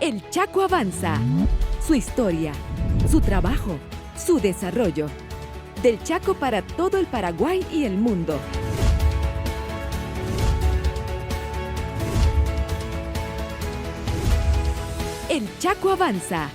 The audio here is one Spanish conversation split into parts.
El Chaco avanza. Su historia, su trabajo, su desarrollo. Del Chaco para todo el Paraguay y el mundo. El Chaco avanza.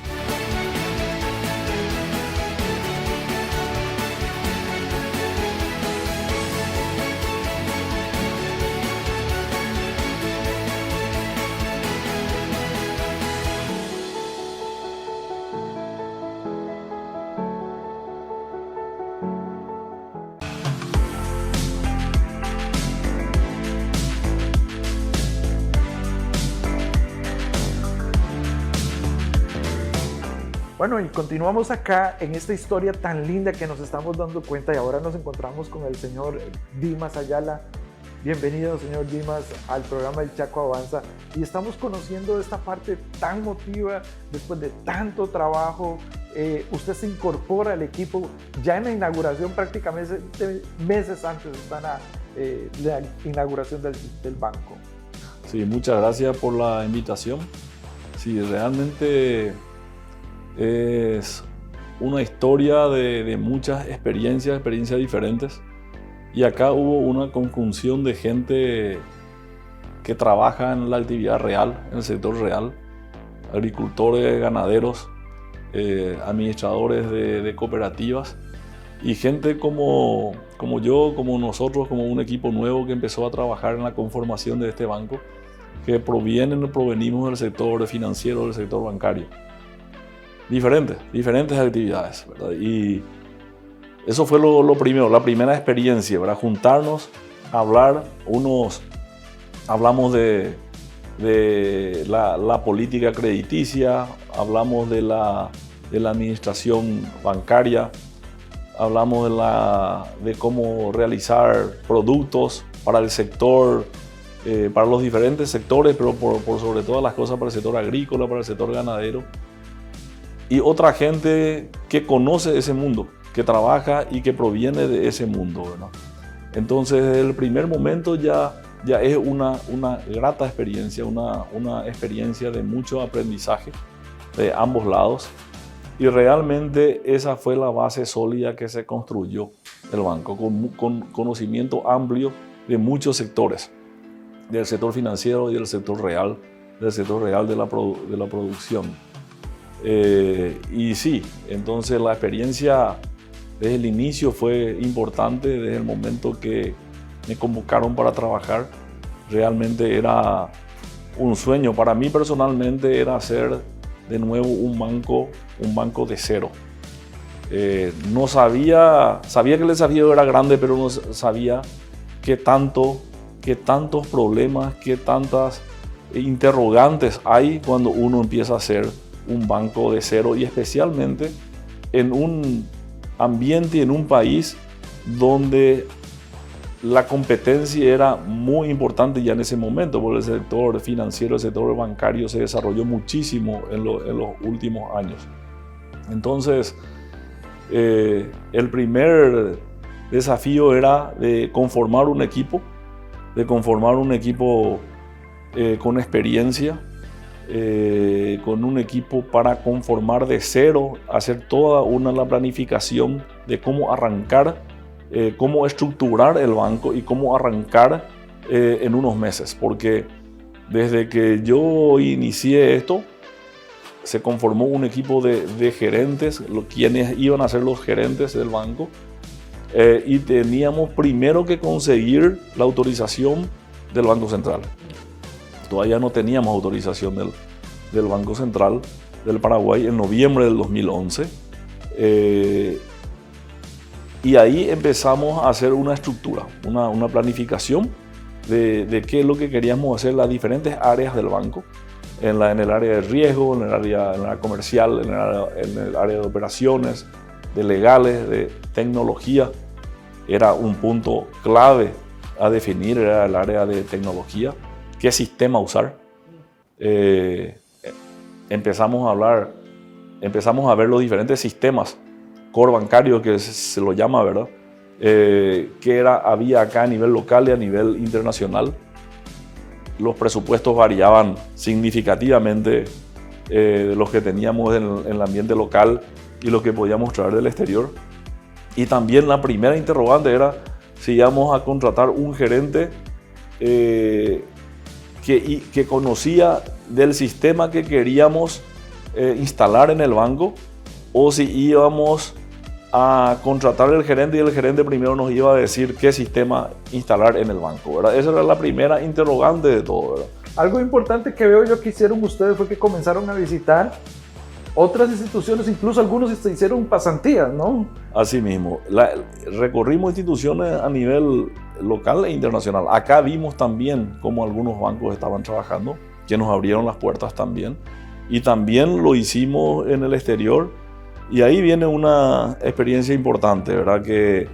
Bueno, y continuamos acá en esta historia tan linda que nos estamos dando cuenta y ahora nos encontramos con el señor Dimas Ayala. Bienvenido, señor Dimas, al programa El Chaco Avanza y estamos conociendo esta parte tan emotiva después de tanto trabajo. Usted se incorpora al equipo ya en la inauguración, prácticamente meses antes de la inauguración del banco. Sí, muchas gracias por la invitación. Sí, realmente es una historia de muchas experiencias diferentes. Y acá hubo una conjunción de gente que trabaja en la actividad real, en el sector real, agricultores, ganaderos, administradores de cooperativas y gente como yo, como nosotros, como un equipo nuevo que empezó a trabajar en la conformación de este banco, que provenimos del sector financiero, del sector bancario. Diferentes actividades, ¿verdad? Y eso fue lo primero, la primera experiencia, ¿verdad? Juntarnos, hablar, hablamos de la política crediticia, hablamos de la administración bancaria, hablamos de cómo realizar productos para el sector, para los diferentes sectores, pero por sobre todas las cosas para el sector agrícola, para el sector ganadero. Y otra gente que conoce ese mundo, que trabaja y que proviene de ese mundo, ¿verdad? Entonces, desde el primer momento ya es una grata experiencia, una experiencia de mucho aprendizaje de ambos lados. Y realmente esa fue la base sólida que se construyó el banco, con conocimiento amplio de muchos sectores, del sector financiero y del sector real de la producción. Y sí, entonces la experiencia desde el inicio fue importante, desde el momento que me convocaron para trabajar. Realmente era un sueño. Para mí personalmente era hacer de nuevo un banco de cero. No sabía que el desafío era grande, pero no sabía qué tantos problemas, qué tantas interrogantes hay cuando uno empieza a hacer un banco de cero, y especialmente en un ambiente, en un país donde la competencia era muy importante ya en ese momento, porque el sector financiero, el sector bancario se desarrolló muchísimo en los últimos años. Entonces, el primer desafío era de conformar un equipo con experiencia, con un equipo para conformar de cero, hacer toda la planificación de cómo arrancar, cómo estructurar el banco y cómo arrancar en unos meses. Porque desde que yo inicié esto, se conformó un equipo de gerentes, quienes iban a ser los gerentes del banco, y teníamos primero que conseguir la autorización del Banco Central. Todavía no teníamos autorización del Banco Central del Paraguay en noviembre del 2011. Y ahí empezamos a hacer una estructura, una planificación de qué es lo que queríamos hacer, las diferentes áreas del banco, en el área de riesgo, en el área comercial, en el área de operaciones, de legales, de tecnología. Era un punto clave a definir, era el área de tecnología. ¿Qué sistema usar? Empezamos a ver los diferentes sistemas core bancario, que se lo llama, ¿verdad? Que había acá a nivel local y a nivel internacional. Los presupuestos variaban significativamente de los que teníamos en el ambiente local y lo que podíamos traer del exterior. Y también la primera interrogante era si íbamos a contratar un gerente que conocía del sistema que queríamos instalar en el banco, o si íbamos a contratar al gerente y el gerente primero nos iba a decir qué sistema instalar en el banco, ¿verdad? Esa era la primera interrogante de todo, ¿verdad? Algo importante que veo yo que hicieron ustedes fue que comenzaron a visitar otras instituciones, incluso algunos se hicieron pasantías, ¿no? Así mismo, recorrimos instituciones a nivel local e internacional. Acá vimos también cómo algunos bancos estaban trabajando, que nos abrieron las puertas también. Y también lo hicimos en el exterior. Y ahí viene una experiencia importante, ¿verdad? Que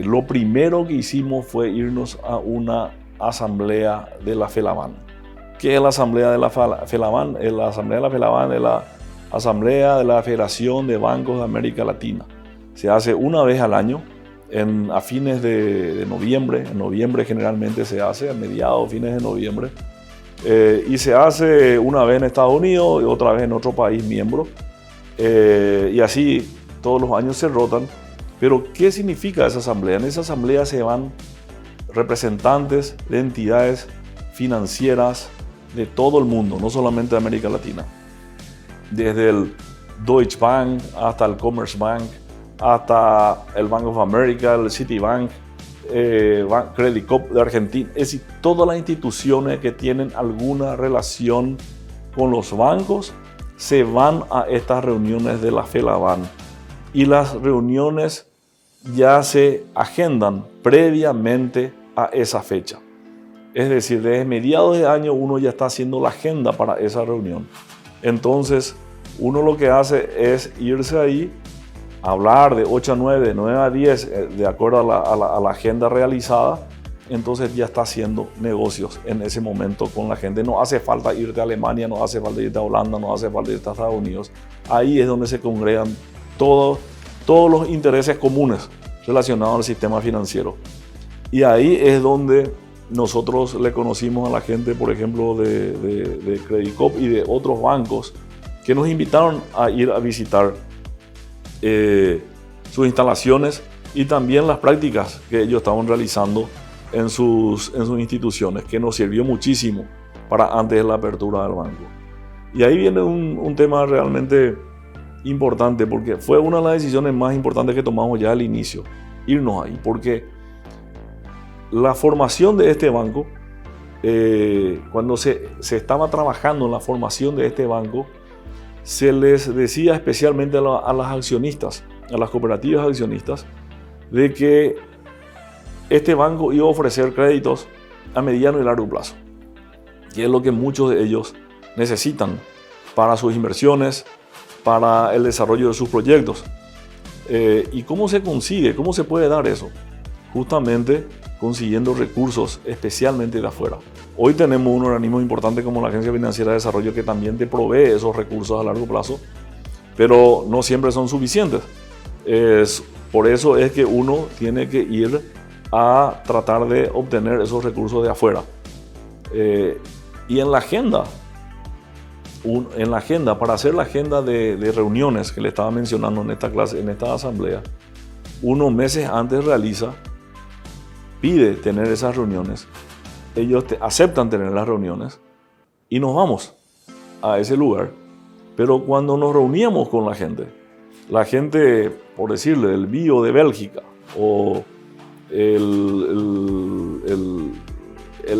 lo primero que hicimos fue irnos a una asamblea de la FELABAN. ¿Qué es la asamblea de la FELABAN? La asamblea de la FELABAN es la asamblea de la Federación de Bancos de América Latina. Se hace una vez al año, a fines de noviembre. En noviembre generalmente se hace, a mediados, fines de noviembre. Y se hace una vez en Estados Unidos y otra vez en otro país miembro. Y así todos los años se rotan. Pero ¿qué significa esa asamblea? En esa asamblea se van representantes de entidades financieras de todo el mundo, no solamente de América Latina. Desde el Deutsche Bank hasta el Commerce Bank, hasta el Bank of America, el Citibank, Credit Corp de Argentina. Es decir, todas las instituciones que tienen alguna relación con los bancos se van a estas reuniones de la FELABAN. Y las reuniones ya se agendan previamente a esa fecha. Es decir, desde mediados de año uno ya está haciendo la agenda para esa reunión. Entonces, uno lo que hace es irse ahí, hablar de 8 a 9, de 9 a 10, de acuerdo a la agenda realizada. Entonces ya está haciendo negocios en ese momento con la gente. No hace falta irte a Alemania, no hace falta irte a Holanda, no hace falta irte a Estados Unidos. Ahí es donde se congregan todos los intereses comunes relacionados al sistema financiero. Y ahí es donde nosotros le conocimos a la gente, por ejemplo, de Credit Corp y de otros bancos que nos invitaron a ir a visitar sus instalaciones y también las prácticas que ellos estaban realizando en sus instituciones, que nos sirvió muchísimo para antes de la apertura del banco. Y ahí viene un tema realmente importante, porque fue una de las decisiones más importantes que tomamos ya al inicio, irnos ahí, porque la formación de este banco, cuando se estaba trabajando en la formación de este banco, se les decía especialmente a las accionistas, a las cooperativas accionistas, de que este banco iba a ofrecer créditos a mediano y largo plazo, que es lo que muchos de ellos necesitan para sus inversiones, para el desarrollo de sus proyectos. ¿Y cómo se consigue? ¿Cómo se puede dar eso? Justamente consiguiendo recursos especialmente de afuera. Hoy tenemos un organismo importante como la Agencia Financiera de Desarrollo que también te provee esos recursos a largo plazo, pero no siempre son suficientes. Por eso es que uno tiene que ir a tratar de obtener esos recursos de afuera. Y en la agenda, para hacer la agenda de reuniones que le estaba mencionando en esta clase, en esta asamblea, unos meses antes pide tener esas reuniones, ellos aceptan tener las reuniones y nos vamos a ese lugar. Pero cuando nos reuníamos con la gente, por decirle, el BIO de Bélgica o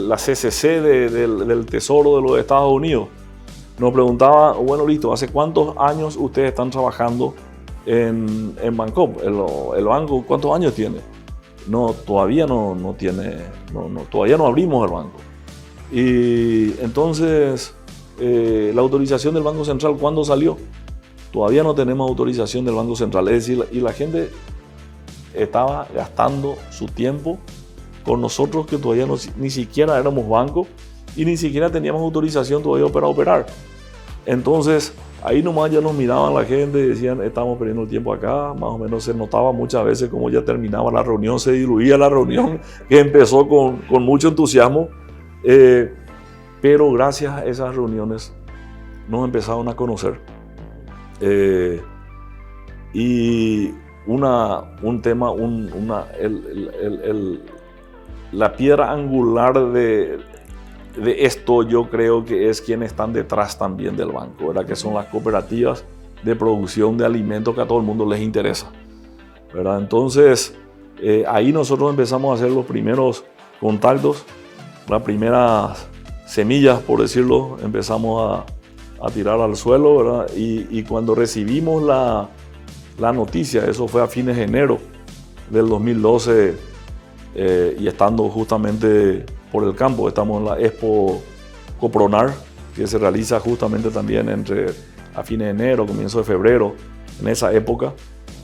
la CCC del Tesoro de los Estados Unidos, nos preguntaba, bueno, listo, ¿hace cuántos años ustedes están trabajando en Bancop? ¿El banco cuántos años tiene? No, todavía no tiene, todavía no abrimos el banco. Y entonces, la autorización del Banco Central, ¿cuándo salió? Todavía no tenemos autorización del Banco Central. Es decir, y la gente estaba gastando su tiempo con nosotros, que todavía ni siquiera éramos banco y ni siquiera teníamos autorización todavía para operar. Entonces, ahí nomás ya nos miraban la gente y decían, estamos perdiendo el tiempo acá. Más o menos se notaba muchas veces cómo ya terminaba la reunión, se diluía la reunión, que empezó con mucho entusiasmo. Pero gracias a esas reuniones nos empezaron a conocer. Y un tema, la piedra angular de esto yo creo que es quienes están detrás también del banco, ¿verdad? Que son las cooperativas de producción de alimentos que a todo el mundo les interesa, ¿verdad? Entonces, ahí nosotros empezamos a hacer los primeros contactos, las primeras semillas, por decirlo, empezamos a tirar al suelo, ¿verdad? Y cuando recibimos la noticia, eso fue a fines de enero del 2012, y estando justamente por el campo, estamos en la Expo Copronar, que se realiza justamente también a fines de enero, comienzo de febrero, en esa época.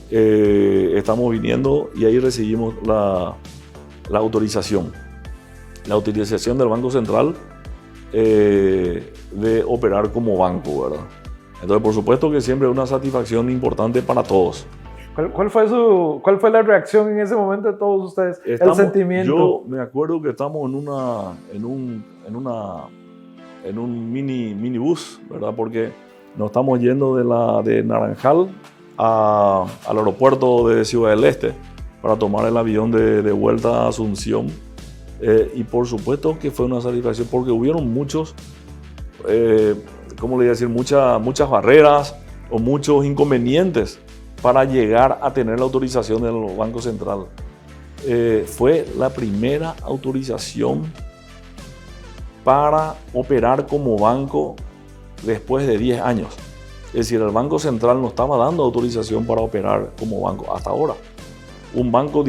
Estamos viniendo y ahí recibimos la autorización del Banco Central de operar como banco, ¿verdad? Entonces, por supuesto que siempre es una satisfacción importante para todos. ¿Cuál fue la reacción en ese momento de todos ustedes? El sentimiento. Yo me acuerdo que estamos en un minibús, ¿verdad? Porque nos estamos yendo de Naranjal al aeropuerto de Ciudad del Este para tomar el avión de vuelta a Asunción. Y por supuesto que fue una satisfacción porque hubieron muchos, ¿cómo le voy a decir? Muchas barreras o muchos inconvenientes para llegar a tener la autorización del Banco Central. Fue la primera autorización para operar como banco después de 10 años. Es decir, el Banco Central no estaba dando autorización para operar como banco hasta ahora. Un banco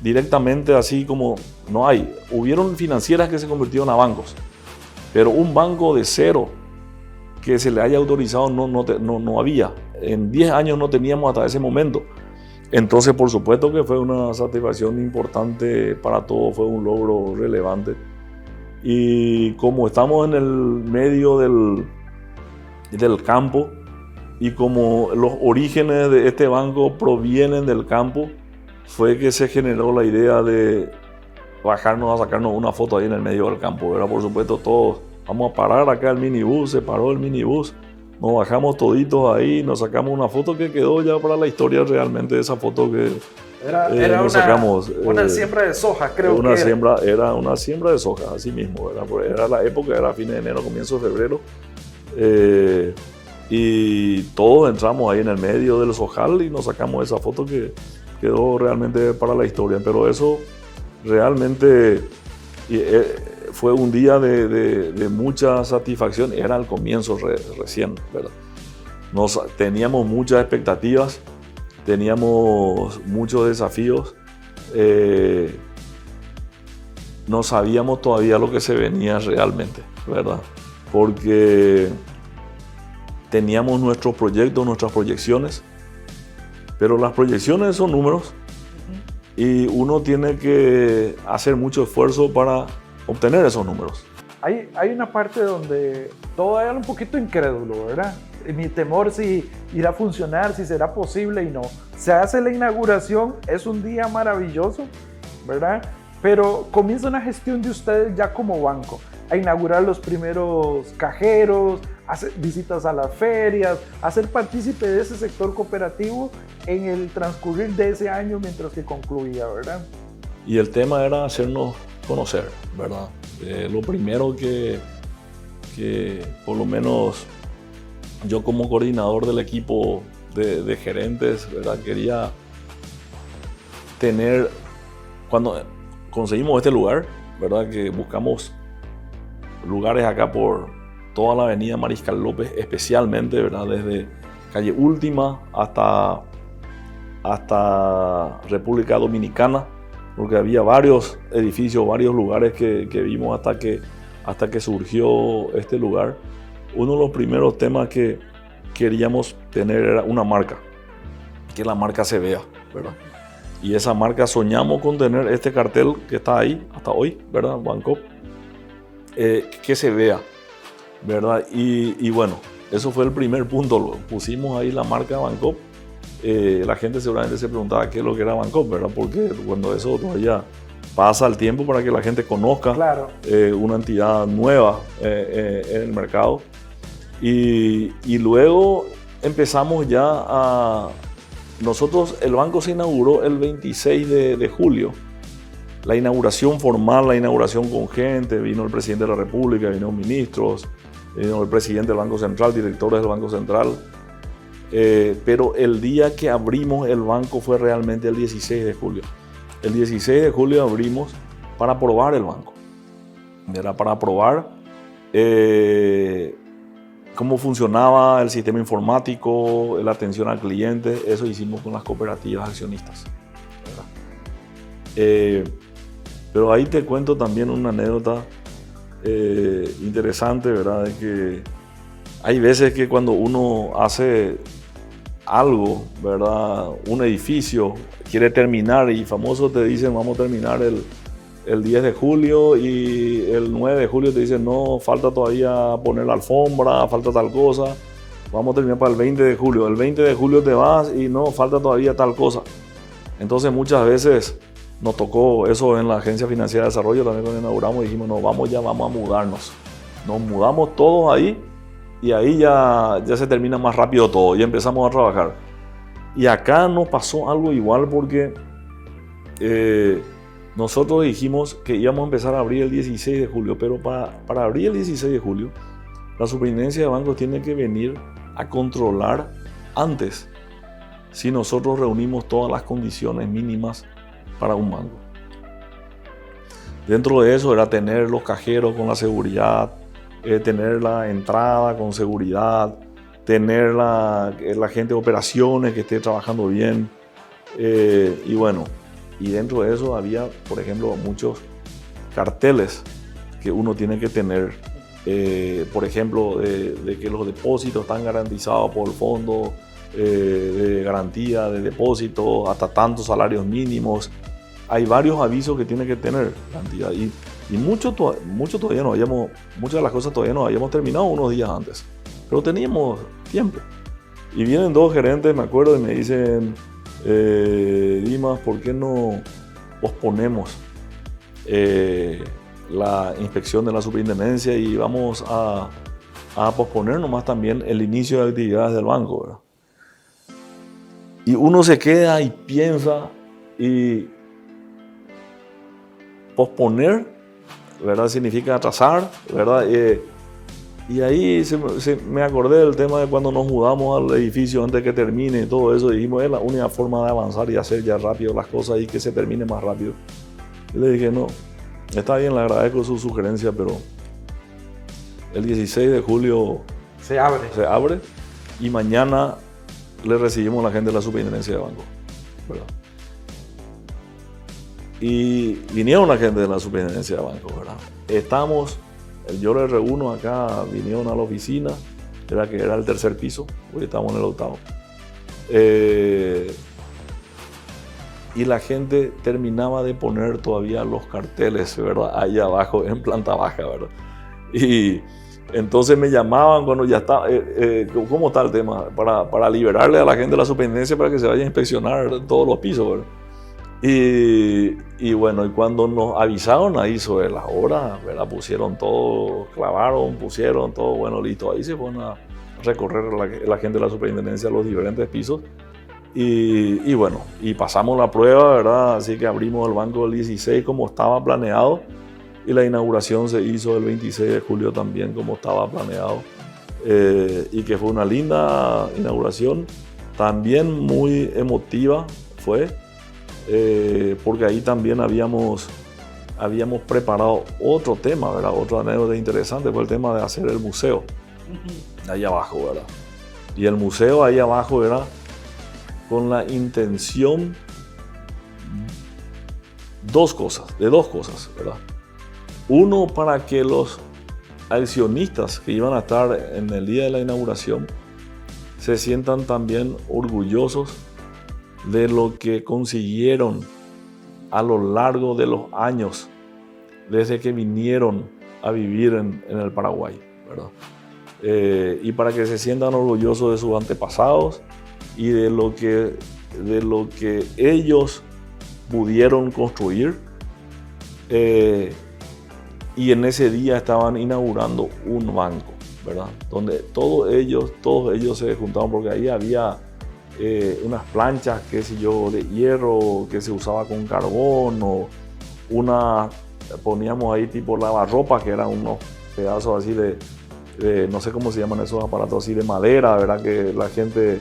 directamente así como no hay. Hubieron financieras que se convirtieron a bancos, pero un banco de cero que se le haya autorizado no había. En 10 años no teníamos hasta ese momento. Entonces, por supuesto que fue una satisfacción importante para todos, fue un logro relevante. Y como estamos en el medio del campo y como los orígenes de este banco provienen del campo, fue que se generó la idea de bajarnos a sacarnos una foto ahí en el medio del campo, ¿verdad? Por supuesto, todos vamos a parar acá el minibús, se paró el minibús, nos bajamos toditos ahí, nos sacamos una foto que quedó ya para la historia realmente, esa foto que nos sacamos. Una siembra de soja, creo que era. Era una siembra de soja, así mismo, ¿verdad? Porque era la época, era fin de enero, comienzo de febrero, y todos entramos ahí en el medio del sojal y nos sacamos esa foto que quedó realmente para la historia. Pero eso realmente fue un día de mucha satisfacción. Era el comienzo recién, ¿verdad? Teníamos muchas expectativas, teníamos muchos desafíos. No sabíamos todavía lo que se venía realmente, ¿verdad? Porque teníamos nuestros proyectos, nuestras proyecciones, pero las proyecciones son números y uno tiene que hacer mucho esfuerzo para obtener esos números. Hay una parte donde todo era un poquito incrédulo, ¿verdad? Mi temor si irá a funcionar, si será posible y no. Se hace la inauguración, es un día maravilloso, ¿verdad? Pero comienza una gestión de ustedes ya como banco, a inaugurar los primeros cajeros, hacer visitas a las ferias, hacer partícipe de ese sector cooperativo en el transcurrir de ese año mientras que concluía, ¿verdad? Y el tema era hacernos conocer, ¿verdad? Lo primero que por lo menos yo como coordinador del equipo de gerentes, ¿verdad? Quería tener, cuando conseguimos este lugar, ¿verdad? Que buscamos lugares acá por toda la avenida Mariscal López, especialmente, ¿verdad? Desde calle Última hasta República Dominicana, porque había varios edificios, varios lugares que vimos hasta que surgió este lugar. Uno de los primeros temas que queríamos tener era una marca, que la marca se vea, ¿verdad? Y esa marca soñamos con tener este cartel que está ahí hasta hoy, ¿verdad? Bancoop, que se vea, ¿verdad? Y bueno, eso fue el primer punto. Pusimos ahí la marca Bancoop. La gente seguramente se preguntaba qué es lo que era Bancoop, ¿verdad? Porque cuando eso todavía pasa el tiempo para que la gente conozca, claro, una entidad nueva en el mercado. Y luego empezamos ya a... Nosotros, el banco se inauguró el 26 de julio. La inauguración formal, la inauguración con gente, vino el presidente de la República, vino ministros, vino el presidente del Banco Central, directores del Banco Central. Pero el día que abrimos el banco fue realmente el 16 de julio. El 16 de julio abrimos para probar el banco. Era para probar cómo funcionaba el sistema informático, la atención al cliente. Eso hicimos con las cooperativas accionistas. Pero ahí te cuento también una anécdota interesante, ¿verdad? De que hay veces que cuando uno hace algo, ¿verdad? Un edificio, quiere terminar y famoso te dicen vamos a terminar el 10 de julio y el 9 de julio te dicen no, falta todavía poner la alfombra, falta tal cosa, vamos a terminar para el 20 de julio. El 20 de julio te vas y no, falta todavía tal cosa. Entonces muchas veces nos tocó eso en la Agencia Financiera de Desarrollo, también cuando inauguramos dijimos no, vamos a mudarnos. Nos mudamos todos ahí y ahí ya se termina más rápido todo y empezamos a trabajar. Y acá nos pasó algo igual porque nosotros dijimos que íbamos a empezar a abrir el 16 de julio, pero para abrir el 16 de julio, la Superintendencia de Bancos tiene que venir a controlar antes si nosotros reunimos todas las condiciones mínimas para un banco. Dentro de eso era tener los cajeros con la seguridad, tener la entrada con seguridad, tener la gente de operaciones que esté trabajando bien. Y bueno, y dentro de eso había, por ejemplo, muchos carteles que uno tiene que tener, por ejemplo, de que los depósitos están garantizados por el fondo de garantía de depósitos, hasta tantos salarios mínimos. Hay varios avisos que tiene que tener la entidad y mucho todavía no habíamos, muchas de las cosas todavía no habíamos terminado unos días antes, pero teníamos tiempo. Y vienen dos gerentes, me acuerdo, y me dicen, Dimas, ¿por qué no posponemos la inspección de la superintendencia y vamos a posponer nomás también el inicio de actividades del banco, ¿verdad? Y uno se queda y piensa y posponer, ¿verdad? Significa atrasar, ¿verdad? Y ahí me acordé del tema de cuando nos mudamos al edificio antes que termine y todo eso. Dijimos, es la única forma de avanzar y hacer ya rápido las cosas y que se termine más rápido. Y le dije, no, está bien, le agradezco su sugerencia, pero el 16 de julio se abre y mañana le recibimos a la gente de la Superintendencia de Banco, ¿verdad? Y vinieron la gente de la Superintendencia de Banco, ¿verdad? Yo les reúno acá, vinieron a la oficina, que era el tercer piso, hoy estamos en el octavo. Y la gente terminaba de poner todavía los carteles, ¿verdad? Ahí abajo, en planta baja, ¿verdad? Y entonces me llamaban cuando ya estaba, ¿cómo está el tema? Para liberarle a la gente de la superintendencia para que se vaya a inspeccionar todos los pisos, ¿verdad? Y bueno, y cuando nos avisaron ahí sobre las horas, ¿verdad? Pusieron todo, clavaron, pusieron todo, bueno, listo. Ahí se fueron a recorrer la gente de la superintendencia los diferentes pisos. Y bueno, y pasamos la prueba, ¿verdad? Así que abrimos el banco el 16 como estaba planeado. Y la inauguración se hizo el 26 de julio también como estaba planeado. Y que fue una linda inauguración, también muy emotiva fue, porque ahí también habíamos preparado otro tema, ¿verdad? Otra anécdota interesante fue el tema de hacer el museo, ahí abajo, ¿verdad? Y el museo ahí abajo era con la intención de dos cosas, ¿verdad? Uno, para que los accionistas que iban a estar en el día de la inauguración se sientan también orgullosos de lo que consiguieron a lo largo de los años desde que vinieron a vivir en el Paraguay, ¿verdad? Y para que se sientan orgullosos de sus antepasados y de lo que ellos pudieron construir. Y en ese día estaban inaugurando un banco, ¿verdad? Donde todos ellos se juntaban porque ahí había unas planchas, qué sé yo, de hierro que se usaba con carbón, o poníamos ahí tipo lavarropas, que eran unos pedazos así de no sé cómo se llaman esos aparatos así de madera, ¿verdad? Que la gente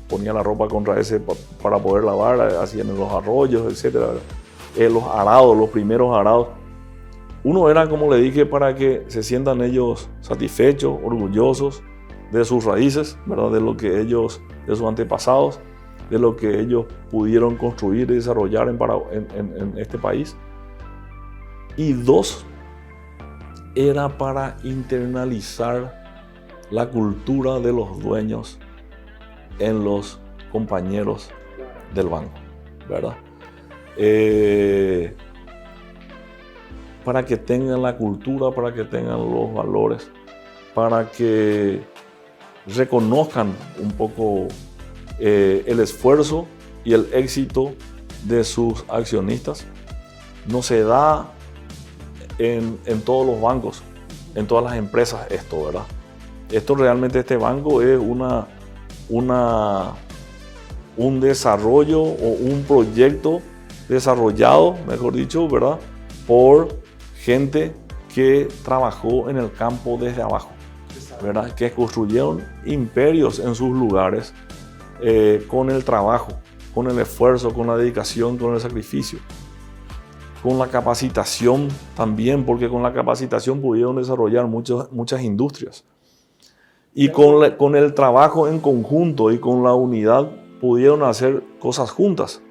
ponía la ropa contra ese para poder lavar, hacían en los arroyos, etc. Los arados, los primeros arados. Uno era, como le dije, para que se sientan ellos satisfechos, orgullosos de sus raíces, ¿verdad? De sus antepasados, de lo que ellos pudieron construir y desarrollar en este país. Y dos, era para internalizar la cultura de los dueños en los compañeros del banco, ¿verdad? Para que tengan la cultura, para que tengan los valores, para que reconozcan un poco el esfuerzo y el éxito de sus accionistas. No se da en todos los bancos, en todas las empresas esto, ¿verdad? Esto realmente, este banco es un desarrollo o un proyecto desarrollado, mejor dicho, ¿verdad? Por gente que trabajó en el campo desde abajo, ¿verdad? Que construyeron imperios en sus lugares con el trabajo, con el esfuerzo, con la dedicación, con el sacrificio, con la capacitación también, porque con la capacitación pudieron desarrollar muchas industrias. Y con el trabajo en conjunto y con la unidad pudieron hacer cosas juntas,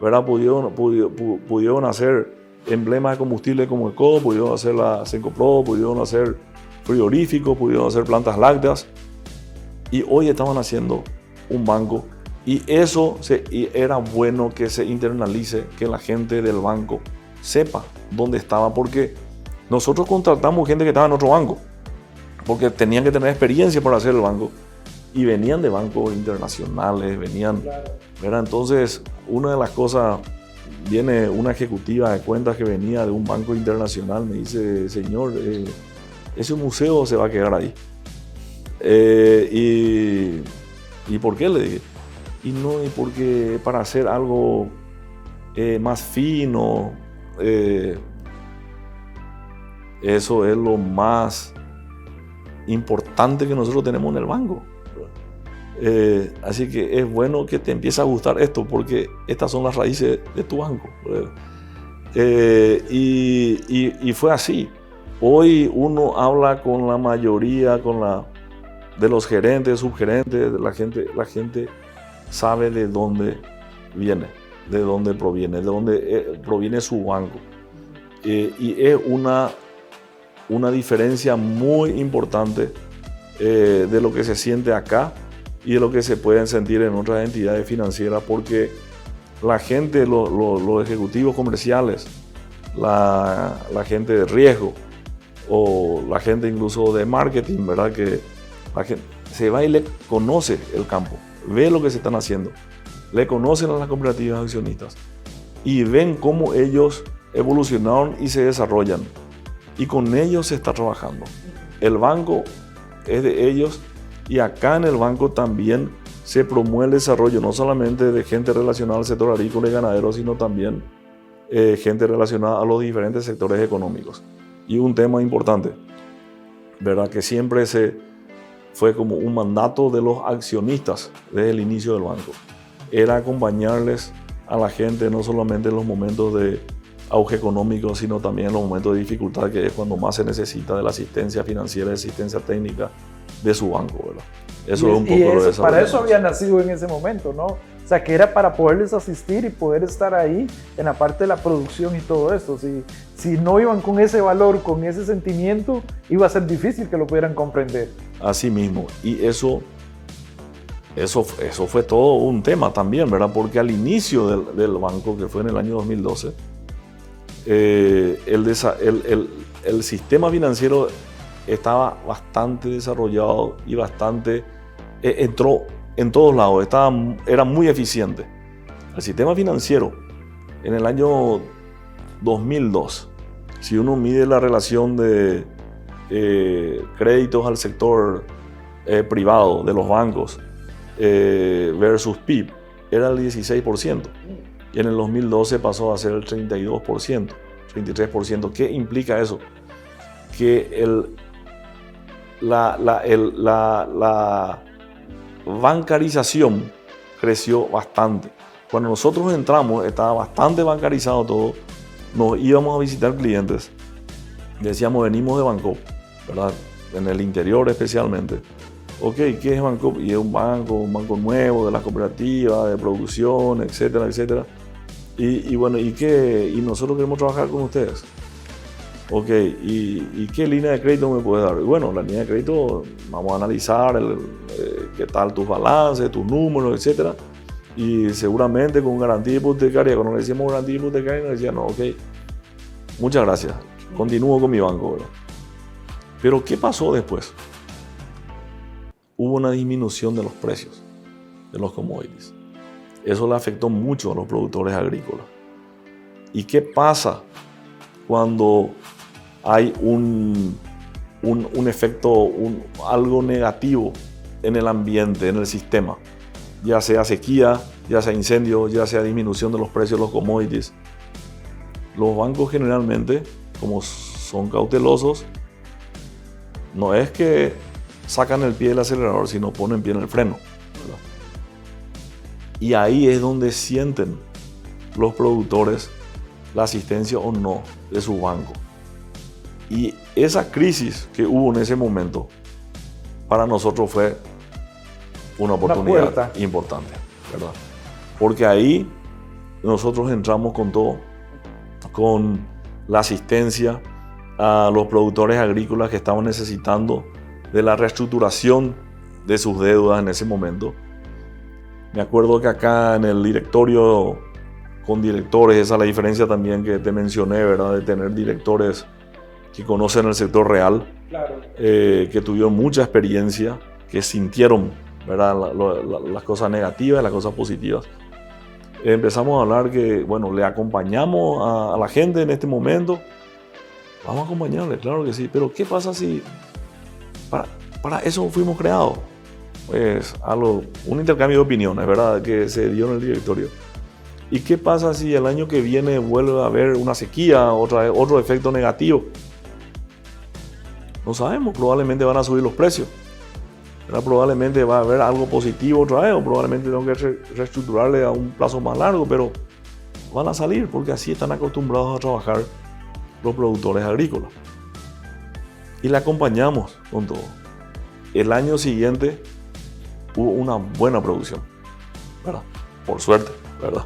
¿verdad? Pudieron hacer emblemas de combustible como ECO, pudieron hacer la Cencopro, pudieron hacer frigoríficos, pudieron hacer plantas lácteas, y hoy estaban haciendo un banco. Y eso era bueno que se internalice, que la gente del banco sepa dónde estaba, porque nosotros contratamos gente que estaba en otro banco, porque tenían que tener experiencia para hacer el banco, y venían de bancos internacionales, ¿verdad? Entonces, una de las cosas, viene una ejecutiva de cuentas que venía de un banco internacional, me dice: señor, ese museo se va a quedar ahí. ¿Y por qué? Le dije. Y porque para hacer algo más fino, eso es lo más importante que nosotros tenemos en el banco. Así que es bueno que te empiece a gustar esto, porque estas son las raíces de tu banco. Y fue así. Hoy uno habla con la mayoría, de los gerentes, subgerentes, la gente sabe de dónde viene, de dónde proviene, de dónde proviene su banco. Y es una diferencia muy importante de lo que se siente acá y de lo que se pueden sentir en otras entidades financieras, porque la gente, los ejecutivos comerciales, la gente de riesgo o la gente incluso de marketing, ¿verdad? Que la gente se va y le conoce el campo, ve lo que se están haciendo, le conocen a las cooperativas accionistas y ven cómo ellos evolucionaron y se desarrollan, y con ellos se está trabajando. El banco es de ellos, y acá en el banco también se promueve el desarrollo no solamente de gente relacionada al sector agrícola y ganadero, sino también gente relacionada a los diferentes sectores económicos. Y un tema importante, ¿verdad? Que siempre fue como un mandato de los accionistas desde el inicio del banco, era acompañarles a la gente no solamente en los momentos de auge económico, sino también en los momentos de dificultad, que es cuando más se necesita de la asistencia financiera, de asistencia técnica de su banco, ¿verdad? Eso es un poco lo de esa. Para eso había nacido en ese momento, ¿no? O sea, que era para poderles asistir y poder estar ahí en la parte de la producción y todo esto. Si no iban con ese valor, con ese sentimiento, iba a ser difícil que lo pudieran comprender. Así mismo. Y eso fue todo un tema también, ¿verdad? Porque al inicio del banco, que fue en el año 2012, el sistema financiero estaba bastante desarrollado y entró en todos lados, era muy eficiente. El sistema financiero en el año 2002, si uno mide la relación de créditos al sector privado de los bancos versus PIB era el 16%. Y en el 2012 pasó a ser el 32%, 33%. ¿Qué implica eso? Que la bancarización creció bastante. Cuando nosotros entramos estaba bastante bancarizado todo. Nos íbamos a visitar clientes. Decíamos, venimos de Bancop, ¿verdad? En el interior especialmente. Ok, ¿qué es Bancop? Y es un banco nuevo de las cooperativas, de producción, etcétera, etcétera. Y bueno, ¿y nosotros queremos trabajar con ustedes? Ok, ¿y qué línea de crédito me puedes dar? Y bueno, la línea de crédito, vamos a analizar qué tal tus balances, tus números, etcétera. Y seguramente con garantía hipotecaria. Cuando le decíamos garantía hipotecaria, nos decían, no, ok, muchas gracias, continúo con mi banco, ¿verdad? Pero ¿qué pasó después? Hubo una disminución de los precios de los commodities. Eso le afectó mucho a los productores agrícolas. ¿Y qué pasa cuando hay un efecto, algo negativo en el ambiente, en el sistema? Ya sea sequía, ya sea incendio, ya sea disminución de los precios de los commodities. Los bancos generalmente, como son cautelosos, no es que sacan el pie del acelerador, sino ponen pie en el freno, ¿verdad? Y ahí es donde sienten los productores la asistencia o no de su banco. Y esa crisis que hubo en ese momento, para nosotros fue una oportunidad importante, ¿verdad? Porque ahí nosotros entramos con todo, con la asistencia a los productores agrícolas que estaban necesitando de la reestructuración de sus deudas en ese momento. Me acuerdo que acá en el directorio, con directores, esa es la diferencia también que te mencioné, ¿verdad? De tener directores que conocen el sector real, claro. Que tuvieron mucha experiencia, que sintieron, ¿verdad? Las cosas negativas y las cosas positivas. Empezamos a hablar que, bueno, le acompañamos a la gente en este momento. Vamos a acompañarle, claro que sí. Pero ¿qué pasa si para eso fuimos creados? Pues un intercambio de opiniones, ¿verdad? Que se dio en el directorio. ¿Y qué pasa si el año que viene vuelve a haber una sequía, otro efecto negativo? No sabemos, probablemente van a subir los precios. Probablemente va a haber algo positivo otra vez, o probablemente tengo que reestructurarle a un plazo más largo, pero van a salir porque así están acostumbrados a trabajar los productores agrícolas. Y le acompañamos con todo. El año siguiente hubo una buena producción, ¿verdad? Por suerte, ¿verdad?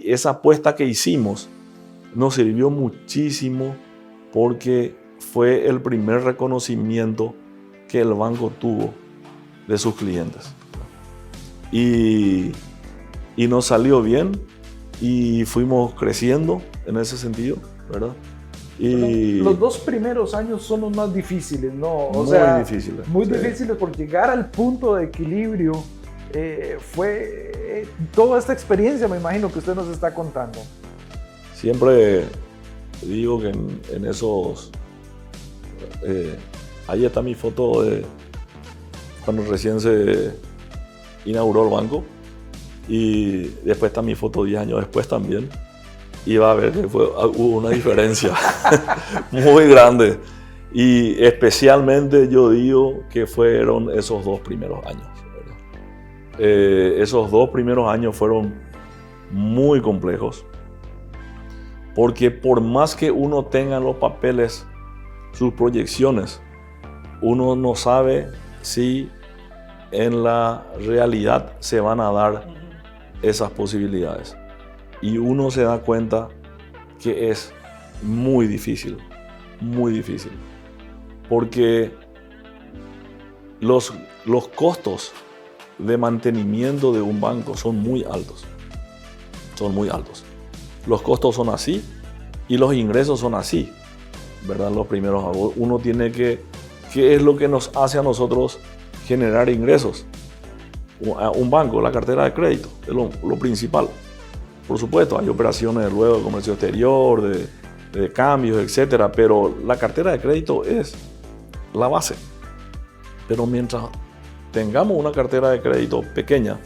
Esa apuesta que hicimos nos sirvió muchísimo porque fue el primer reconocimiento que el banco tuvo de sus clientes. Y nos salió bien y fuimos creciendo en ese sentido, ¿verdad? Y los 2 primeros años son los más difíciles, ¿no? Difíciles. Muy difíciles por llegar al punto de equilibrio. Fue toda esta experiencia, me imagino, que usted nos está contando. Siempre digo que en esos... ahí está mi foto de cuando recién se inauguró el banco, y después está mi foto 10 años después también, y va a ver que hubo una diferencia muy grande, y especialmente yo digo que fueron esos 2 primeros años, ¿verdad? Esos 2 primeros años fueron muy complejos, porque por más que uno tenga los papeles, sus proyecciones, uno no sabe si en la realidad se van a dar esas posibilidades. Y uno se da cuenta que es muy difícil, porque los costos de mantenimiento de un banco son muy altos. Los costos son así y los ingresos son así, ¿verdad? Los primeros, uno tiene ¿qué es lo que nos hace a nosotros generar ingresos? Un banco, la cartera de crédito, es lo principal. Por supuesto, hay operaciones luego de comercio exterior, de cambios, etcétera, pero la cartera de crédito es la base. Pero mientras tengamos una cartera de crédito pequeña,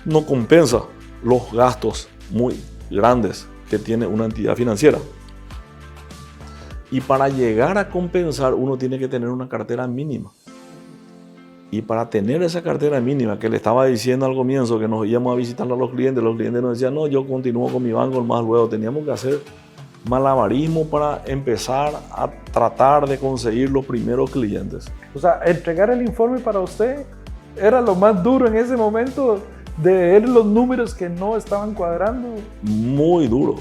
no compensa los gastos muy grandes que tiene una entidad financiera. Y para llegar a compensar, uno tiene que tener una cartera mínima. Y para tener esa cartera mínima, que le estaba diciendo al comienzo que nos íbamos a visitar a los clientes nos decían, no, yo continúo con mi banco más luego. Teníamos que hacer malabarismo para empezar a tratar de conseguir los primeros clientes. O sea, entregar el informe para usted era lo más duro en ese momento, de ver los números que no estaban cuadrando. Muy duro.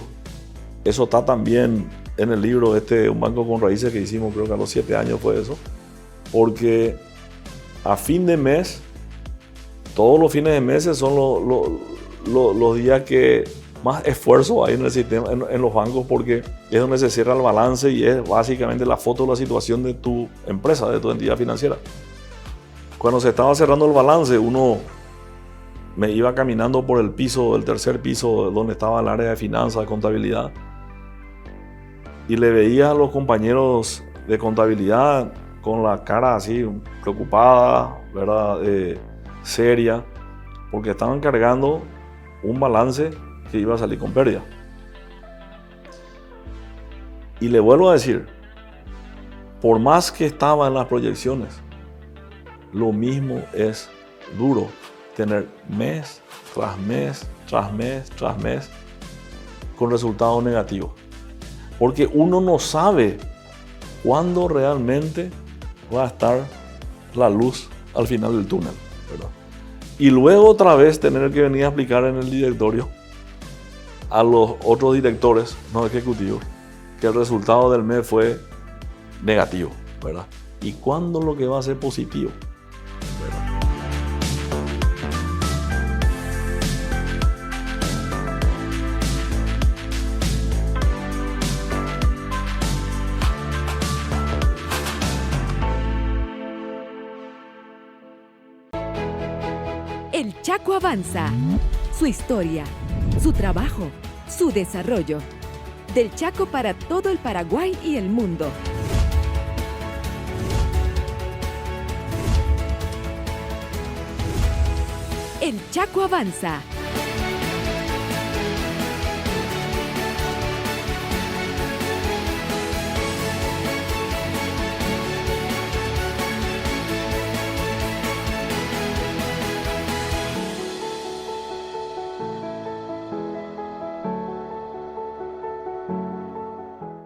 Eso está también en el libro Un banco con raíces que hicimos, creo que a los 7 años fue eso, porque a fin de mes, todos los fines de mes son los días que más esfuerzo hay en el sistema, en los bancos, porque es donde se cierra el balance y es básicamente la foto de la situación de tu empresa, de tu entidad financiera. Cuando se estaba cerrando el balance, me iba caminando por el tercer piso, donde estaba el área de finanzas, de contabilidad, y le veía a los compañeros de contabilidad con la cara así preocupada, ¿verdad? Seria, porque estaban cargando un balance que iba a salir con pérdida. Y le vuelvo a decir, por más que estaba en las proyecciones, lo mismo es duro tener mes tras mes, tras mes, tras mes, con resultados negativos. Porque uno no sabe cuándo realmente va a estar la luz al final del túnel, ¿verdad? Y luego otra vez tener que venir a explicar en el directorio a los otros directores no ejecutivos que el resultado del mes fue negativo, ¿verdad? ¿Y cuándo lo que va a ser positivo? El Chaco avanza. Su historia, su trabajo, su desarrollo. Del Chaco para todo el Paraguay y el mundo. El Chaco avanza.